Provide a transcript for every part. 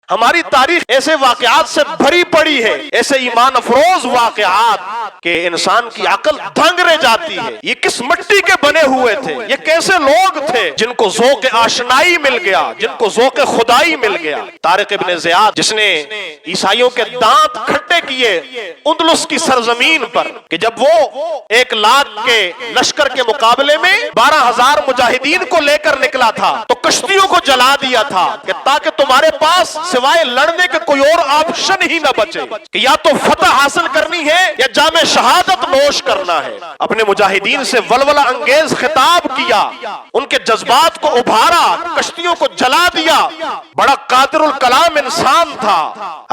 ہماری تاریخ ایسے واقعات سے بھری پڑی ہے، ایسے ایمان افروز واقعات کہ انسان کی عقل دھنگ رہ جاتی ہے۔ یہ کس مٹی کے بنے ہوئے تھے، یہ کیسے لوگ تھے جن کو ذوق آشنائی مل گیا، جن کو ذوق خدائی مل گیا۔ طارق ابن زیاد جس نے عیسائیوں کے دانت کھٹے کیے اندلس کی سرزمین پر، کہ جب وہ 1,00,000 کے لشکر کے مقابلے میں 12,000 مجاہدین کو لے کر نکلا تھا تو کشتیوں کو جلا دیا تھا کہ تاکہ تمہارے پاس سوائے لڑنے کے کوئی اور آپشن ہی نہ بچے، کہ یا تو فتح حاصل کرنی ہے یا جام شہادت نوش کرنا ہے۔ اپنے مجاہدین سے ولولہ انگیز خطاب کیا، ان کے جذبات کو ابھارا، کشتیوں کو جلا دیا۔ بڑا قادر الکلام انسان تھا۔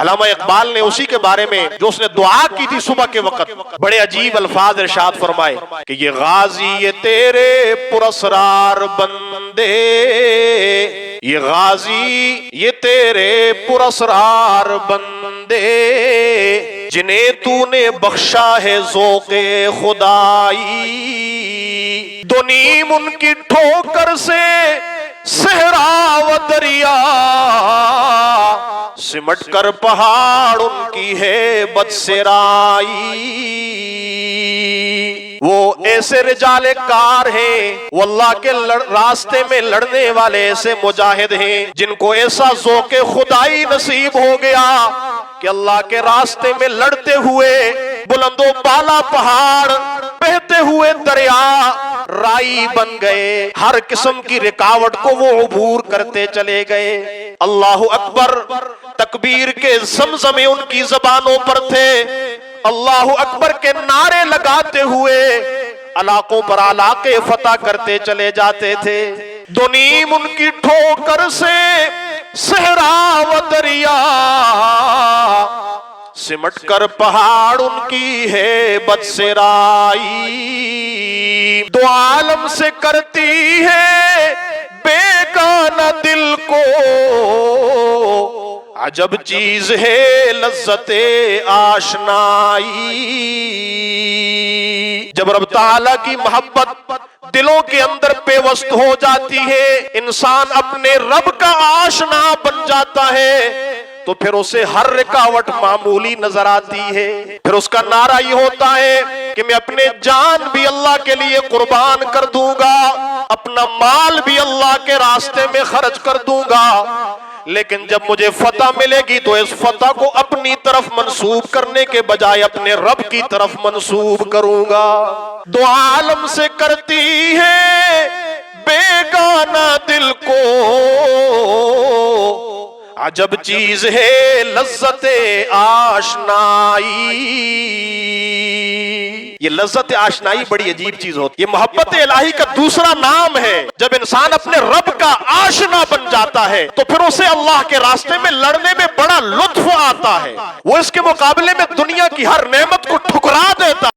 علامہ اقبال نے اسی کے بارے میں جو اس نے دعا کی تھی صبح کے وقت، بڑے عجیب الفاظ ارشاد فرمائے کہ یہ غازی یہ تیرے پراسرار بندے، یہ غازی یہ تیرے پراسرار بندے، جنہیں تو نے بخشا ہے ذوق خدائی، دو نیم ان کی ٹھوکر سے صحرا و دریا، سمٹ کر پہاڑ ان کی ہے بدسرائی۔ وہ ایسے رجال کار ہیں، وہ اللہ کے راستے میں لڑنے والے ایسے مجاہد ہیں جن کو ایسا ذوق خدائی نصیب ہو گیا کہ اللہ کے راستے میں لڑتے ہوئے بلند و بالا پہاڑ، بہتے ہوئے دریا رائی بن گئے، ہر قسم کی رکاوٹ کو وہ عبور کرتے چلے گئے۔ اللہ اکبر تکبیر کے زمزمے ان کی زبانوں پر تھے، اللہ اکبر کے نعرے لگاتے ہوئے علاقوں پر علاقے فتح کرتے چلے جاتے تھے۔ دو نیم ان کی ٹھوکر سے صحرا و دریا، سمٹ کر پہاڑ ان کی ہے بدسرائی، دو عالم سے کرتی ہے بیگانہ دل کو، عجب چیز ہے لذت آشنائی۔ جب رب تعالیٰ کی محبت دلوں کے اندر پیوست ہو جاتی ہے، انسان اپنے رب کا آشنا بن جاتا ہے، تو پھر اسے ہر رکاوٹ معمولی نظر آتی ہے۔ پھر اس کا نعرہ یہ ہوتا ہے کہ میں اپنے جان بھی اللہ کے لیے قربان کر دوں گا، اپنا مال بھی اللہ کے راستے میں خرچ کر دوں گا، لیکن جب مجھے فتح ملے گی تو اس فتح کو اپنی طرف منسوب کرنے کے بجائے اپنے رب کی طرف منسوب کروں گا۔ دو عالم سے کرتی ہے بیگانہ دل کو، عجب چیز ہے لذت آشنائی۔ یہ لذت آشنائی بڑی عجیب چیز ہوتی ہے، یہ محبت الہی کا دوسرا نام ہے۔ جب انسان اپنے رب کا آشنا بن جاتا ہے تو پھر اسے اللہ کے راستے میں لڑنے میں بڑا لطف آتا ہے، وہ اس کے مقابلے میں دنیا کی ہر نعمت کو ٹھکرا دیتا